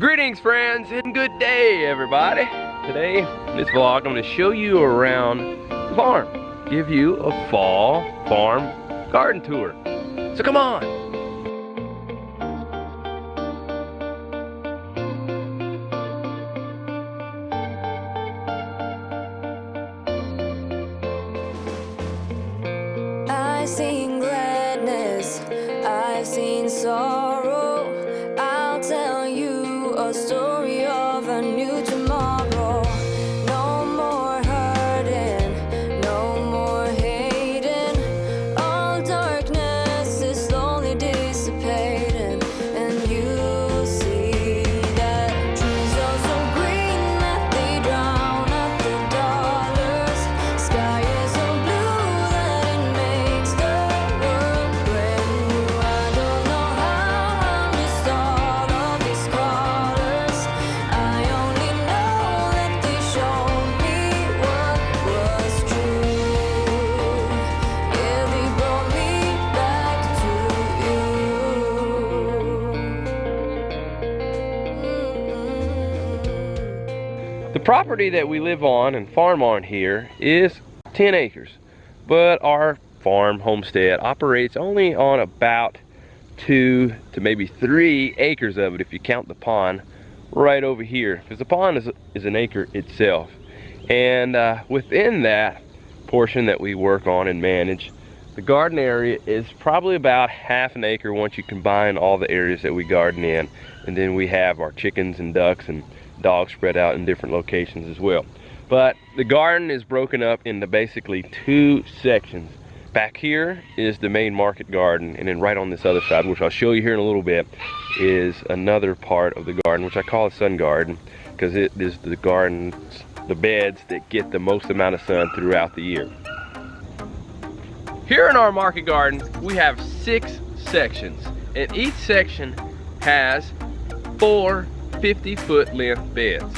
Greetings friends and good day everybody. Today in this vlog I'm going to show you around the farm. Give you a fall farm garden tour. So come on. I've seen gladness, I've seen sorrow. I'll tell you a story of a new tomorrow. No more hurting, no more hating. All darkness is slowly dissipating, and you see that trees are so green that they drown out the dollars. Sky is so blue that it makes the world brand new. I don't know how I missed all of these colors. I only know that they showed me what was true. Yeah, they brought me back to you. The property that we live on and farm on here is 10 acres, but our farm homestead operates only on about 2 to maybe 3 acres of it if you count the pond right over here, because the pond is an acre itself. And within that portion that we work on and manage, the garden area is probably about half an acre once you combine all the areas that we garden in. And then we have our chickens and ducks and dogs spread out in different locations as well. But the garden is broken up into basically 2 sections. Back here is the main market garden, and then right on this other side, which I'll show you here in a little bit, is another part of the garden, which I call a sun garden, because it is the gardens, the beds that get the most amount of sun throughout the year. Here in our market garden, we have 6 sections, and each section has 4 50-foot length beds.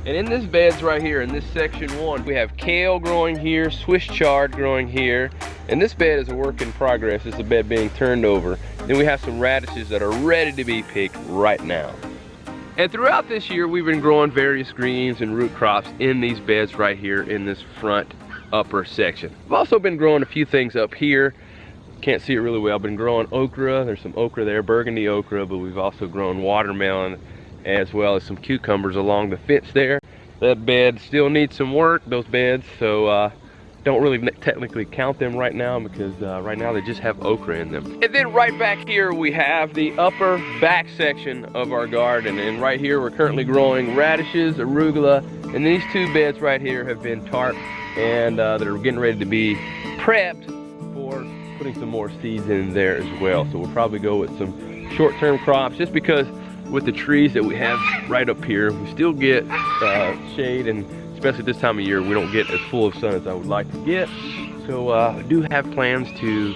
And in this beds right here, in this section 1, we have kale growing here, Swiss chard growing here, and this bed is a work in progress. It's a bed being turned over. Then we have some radishes that are ready to be picked right now. And throughout this year, we've been growing various greens and root crops in these beds right here in this front upper section. I've also been growing a few things up here. Can't see it really well. I've been growing okra. There's some okra there, burgundy okra, but we've also grown watermelon as well as some cucumbers along the fence there. That bed still needs some work, those beds, so don't really technically count them right now because right now they just have okra in them. And then right back here we have the upper back section of our garden, and right here we're currently growing radishes, arugula, and these 2 beds right here have been tarped and they're getting ready to be prepped for putting some more seeds in there as well. So we'll probably go with some short-term crops, just because with the trees that we have right up here, we still get shade, and especially this time of year, we don't get as full of sun as I would like to get. So I do have plans to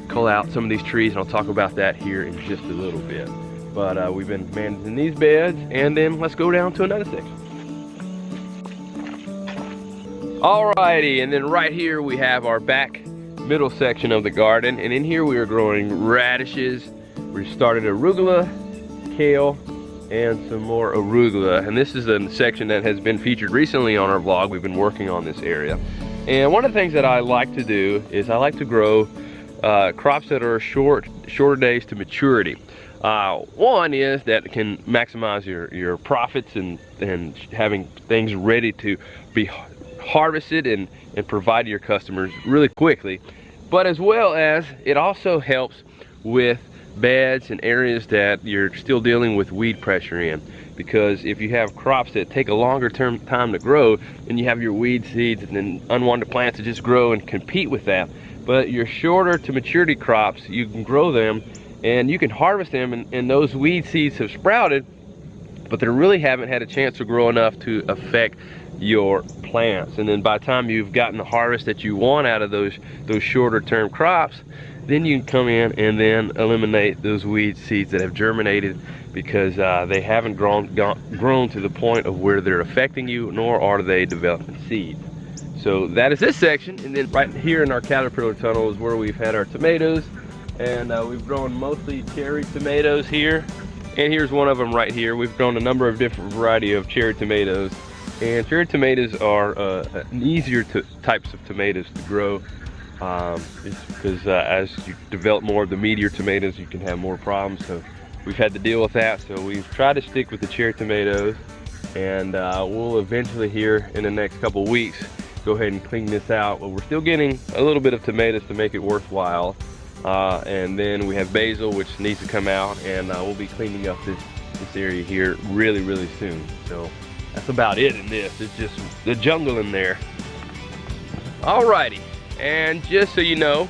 cull out some of these trees, and I'll talk about that here in just a little bit. But we've been managing these beds, and then let's go down to another section. Alrighty, and then right here we have our back middle section of the garden, and in here we are growing radishes. We started arugula, kale, and some more arugula. And this is a section that has been featured recently on our vlog. We've been working on this area. And one of the things that I like to do is I like to grow crops that are shorter days to maturity. One is that can maximize your profits and having things ready to be harvested and provide to your customers really quickly. But as well as it also helps with beds and areas that you're still dealing with weed pressure in, because if you have crops that take a longer time to grow, then you have your weed seeds and then unwanted plants that just grow and compete with that. But your shorter to maturity crops, you can grow them and you can harvest them, and those weed seeds have sprouted, but they really haven't had a chance to grow enough to affect your plants. And then by the time you've gotten the harvest that you want out of those shorter term crops, then you can come in and then eliminate those weed seeds that have germinated because they haven't grown to the point of where they're affecting you, nor are they developing seeds. So that is this section, and then right here in our caterpillar tunnel is where we've had our tomatoes, and we've grown mostly cherry tomatoes here. And here's one of them right here. We've grown a number of different variety of cherry tomatoes. And cherry tomatoes are an easier types of tomatoes to grow. Just because as you develop more of the meatier tomatoes, you can have more problems. So we've had to deal with that. So we've tried to stick with the cherry tomatoes. And we'll eventually here in the next couple weeks go ahead and clean this out. But we're still getting a little bit of tomatoes to make it worthwhile. And then we have basil, which needs to come out, and we'll be cleaning up this area here really soon. So that's about it in this. It's just the jungle in there. Alrighty, and just so you know,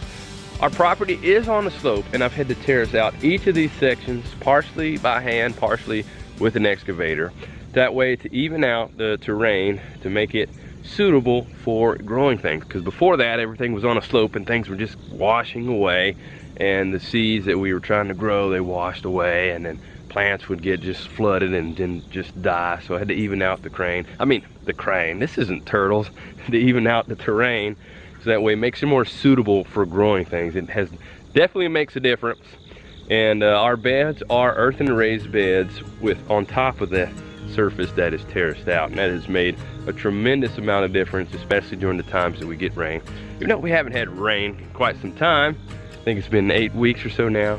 our property is on a slope, and I've had to terrace out each of these sections, partially by hand, partially with an excavator. That way to even out the terrain to make it suitable for growing things, because before that everything was on a slope and things were just washing away, and the seeds that we were trying to grow, they washed away, and then plants would get just flooded and then just die. So I had to even out the crane, this isn't turtles, to even out the terrain, so that way it makes it more suitable for growing things. It definitely makes a difference. And our beds are earthen raised beds with on top of the surface that is terraced out, and that has made a tremendous amount of difference, especially during the times that we get rain. Even though we haven't had rain in quite some time, I think it's been 8 weeks or so now,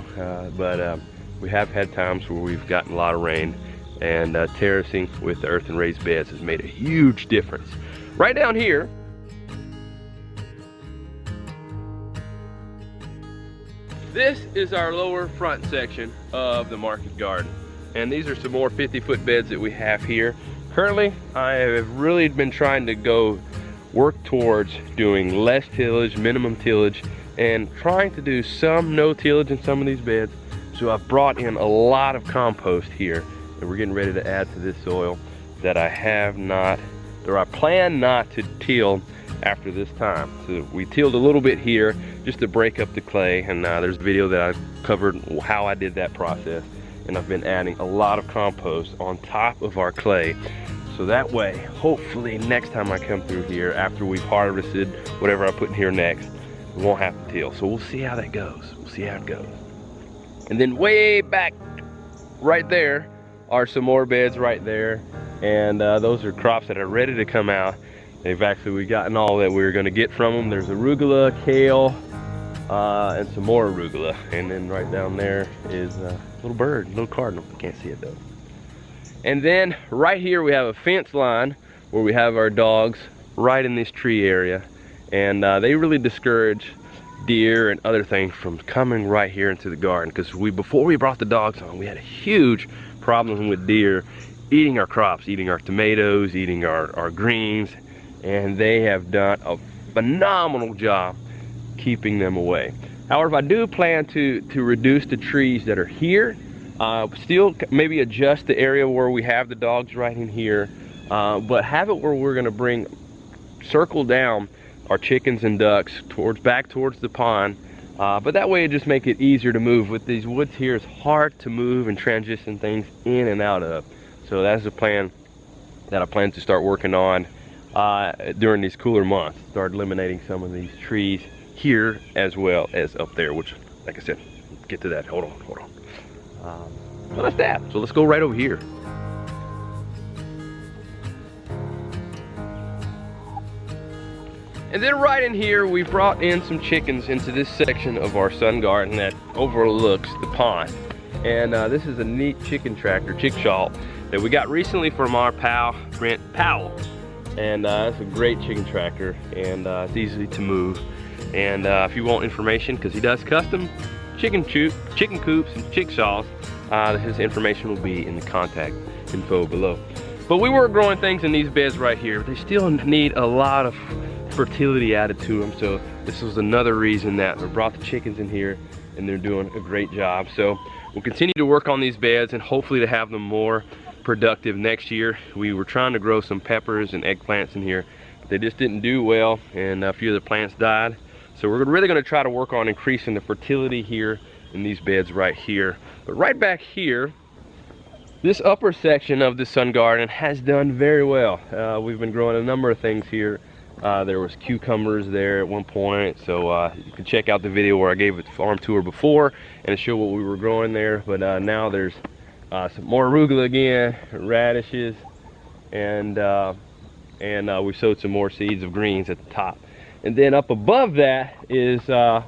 but we have had times where we've gotten a lot of rain, and terracing with the earthen raised beds has made a huge difference. Right down here, this is our lower front section of the market garden. And these are some more 50-foot beds that we have here. Currently, I have really been trying to work towards doing less tillage, minimum tillage, and trying to do some no tillage in some of these beds. So I've brought in a lot of compost here, and we're getting ready to add to this soil that I plan not to till after this time. So we tilled a little bit here just to break up the clay, and there's a video that I covered how I did that process. And I've been adding a lot of compost on top of our clay, so that way hopefully next time I come through here after we've harvested whatever I put in here next, we won't have to till. So we'll see how that goes. We'll see how it goes. And then way back right there are some more beds right there, and those are crops that are ready to come out. We've gotten all that we were going to get from them. There's arugula, kale, and some more arugula, and then right down there is a little bird, little cardinal. You can't see it though. And then right here we have a fence line where we have our dogs right in this tree area, and they really discourage deer and other things from coming right here into the garden, because before we brought the dogs on, we had a huge problem with deer eating our crops, eating our tomatoes, eating our greens, and they have done a phenomenal job keeping them away. However, I do plan to reduce the trees that are here, still maybe adjust the area where we have the dogs right in here, but have it where we're going to circle down our chickens and ducks back towards the pond, but that way it just make it easier to move. With these woods here, it's hard to move and transition things in and out of. So that's a plan that I plan to start working on during these cooler months. Start eliminating some of these trees here as well as up there, which, like I said, get to that. Hold on. So that's that. So let's go right over here. And then right in here, we brought in some chickens into this section of our sun garden that overlooks the pond. And this is a neat chicken tractor, chickshaw, that we got recently from our pal, Brent Powell. And it's a great chicken tractor, and it's easy to move. And if you want information, because he does custom chicken coops and chickshaws, his information will be in the contact info below. But we were growing things in these beds right here. They still need a lot of fertility added to them, so this was another reason that we brought the chickens in here, and they're doing a great job. So we'll continue to work on these beds and hopefully to have them more productive next year. We were trying to grow some peppers and eggplants in here, but they just didn't do well, and a few of the plants died. So we're really going to try to work on increasing the fertility here in these beds right here. But right back here, this upper section of the sun garden has done very well. We've been growing a number of things here. There was cucumbers there at one point, so you can check out the video where I gave a farm tour before and show what we were growing there. But now there's some more arugula again, radishes, and we sowed some more seeds of greens at the top. And then up above that is a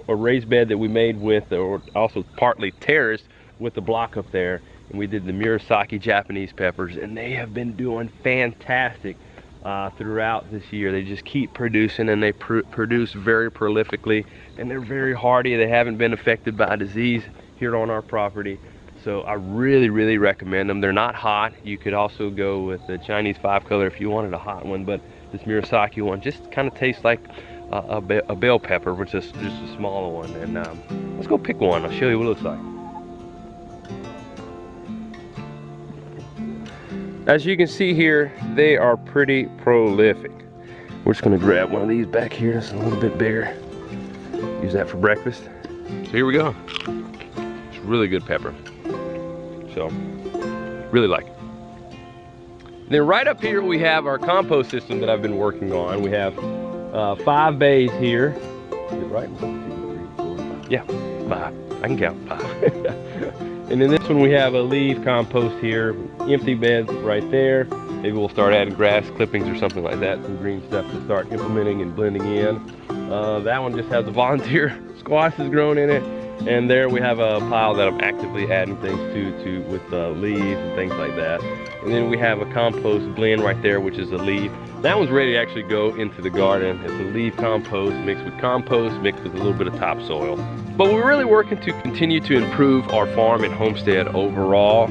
raised bed that we made with, or also partly terraced with the block up there. And we did the Murasaki Japanese peppers, and they have been doing fantastic throughout this year. They just keep producing, and they produce very prolifically, and they're very hardy. They haven't been affected by disease here on our property. So I really recommend them. They're not hot. You could also go with the Chinese 5-color if you wanted a hot one, but this Murasaki one just kind of tastes like a bell pepper, which is just a smaller one. And let's go pick one. I'll show you what it looks like. As you can see here, they are pretty prolific. We're just gonna grab one of these back here that's a little bit bigger. Use that for breakfast. So here we go. It's really good pepper. So, really like it. Then right up here we have our compost system that I've been working on. We have 5 bays here. Is it right? 1, 2, 3, 4, 5. Yeah, 5. I can count 5. And in this one we have a leaf compost here, empty beds right there. Maybe we'll start adding grass clippings or something like that, some green stuff to start implementing and blending in. That one just has a volunteer squash that's grown in it. And there we have a pile that I'm actively adding things to with leaves and things like that. And then we have a compost blend right there, which is a leaf. That one's ready to actually go into the garden. It's a leaf compost mixed with a little bit of topsoil. But we're really working to continue to improve our farm and homestead overall.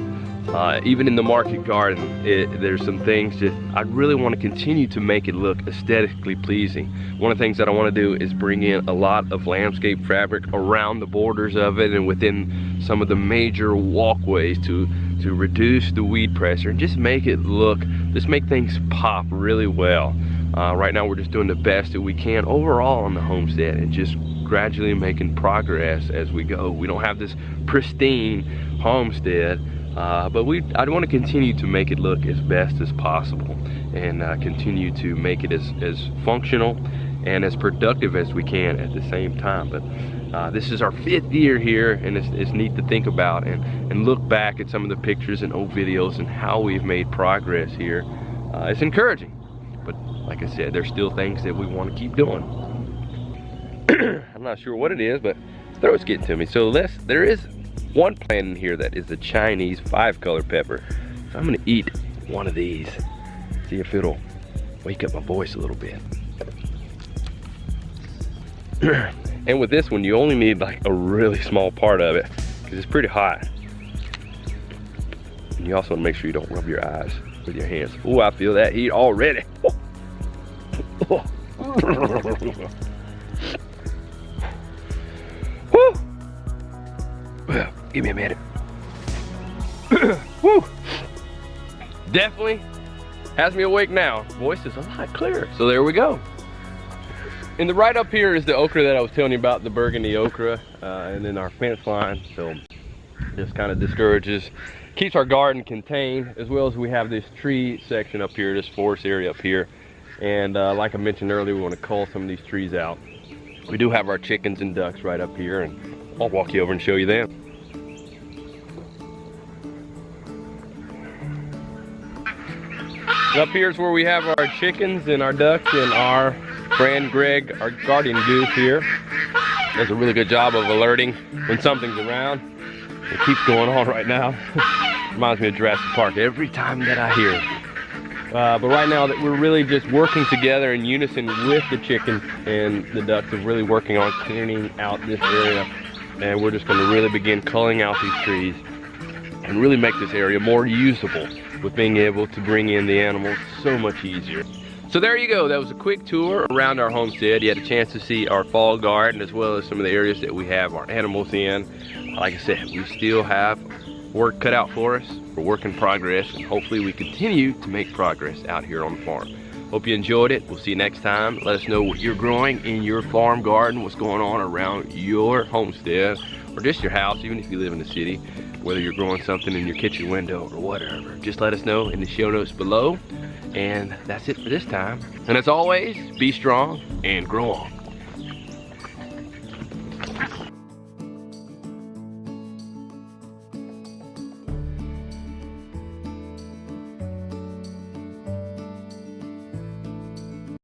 Even in the market garden, there's some things that I really want to continue to make it look aesthetically pleasing. One of the things that I want to do is bring in a lot of landscape fabric around the borders of it and within some of the major walkways to reduce the weed pressure and just make it look, just make things pop really well. Right now we're just doing the best that we can overall on the homestead and just gradually making progress as we go. We don't have this pristine homestead, but I want to continue to make it look as best as possible and continue to make it as functional and as productive as we can at the same time. But this is our 5th year here, and it's neat to think about and look back at some of the pictures and old videos and how we've made progress here. It's encouraging, but like I said, there's still things that we want to keep doing. I'm not sure what it is, but the throat's getting to me. So there is one plant in here that is a Chinese 5-color pepper. So I'm gonna eat one of these, see if it'll wake up my voice a little bit. And with this one, you only need like a really small part of it because it's pretty hot. And you also want to make sure you don't rub your eyes with your hands. Oh, I feel that heat already. Oh. Woo. Well, give me a minute. Woo. Definitely has me awake now. Voice is a lot clearer. So there we go. And the right up here is the okra that I was telling you about, the burgundy okra, and then our fence line. So just kind of discourages, keeps our garden contained, as well as we have this tree section up here, this forest area up here. And like I mentioned earlier, we want to cull some of these trees out. We do have our chickens and ducks right up here, and I'll walk you over and show you them. Up here is where we have our chickens and our ducks and our friend Greg, our guardian goose here. Does a really good job of alerting when something's around. It keeps going on right now. Reminds me of Jurassic Park every time that I hear it. But right now that we're really just working together in unison with the chickens and the ducks, of really working on cleaning out this area. And we're just going to really begin culling out these trees and really make this area more usable, with being able to bring in the animals so much easier. So there you go. That was a quick tour around our homestead. You had a chance to see our fall garden, as well as some of the areas that we have our animals in. Like I said, we still have work cut out for us. We're work in progress, and hopefully we continue to make progress out here on the farm. Hope you enjoyed it. We'll see you next time. Let us know what you're growing in your farm garden, what's going on around your homestead, or just your house, even if you live in the city, whether you're growing something in your kitchen window or whatever. Just let us know in the show notes below. And that's it for this time. And as always, be strong and grow on.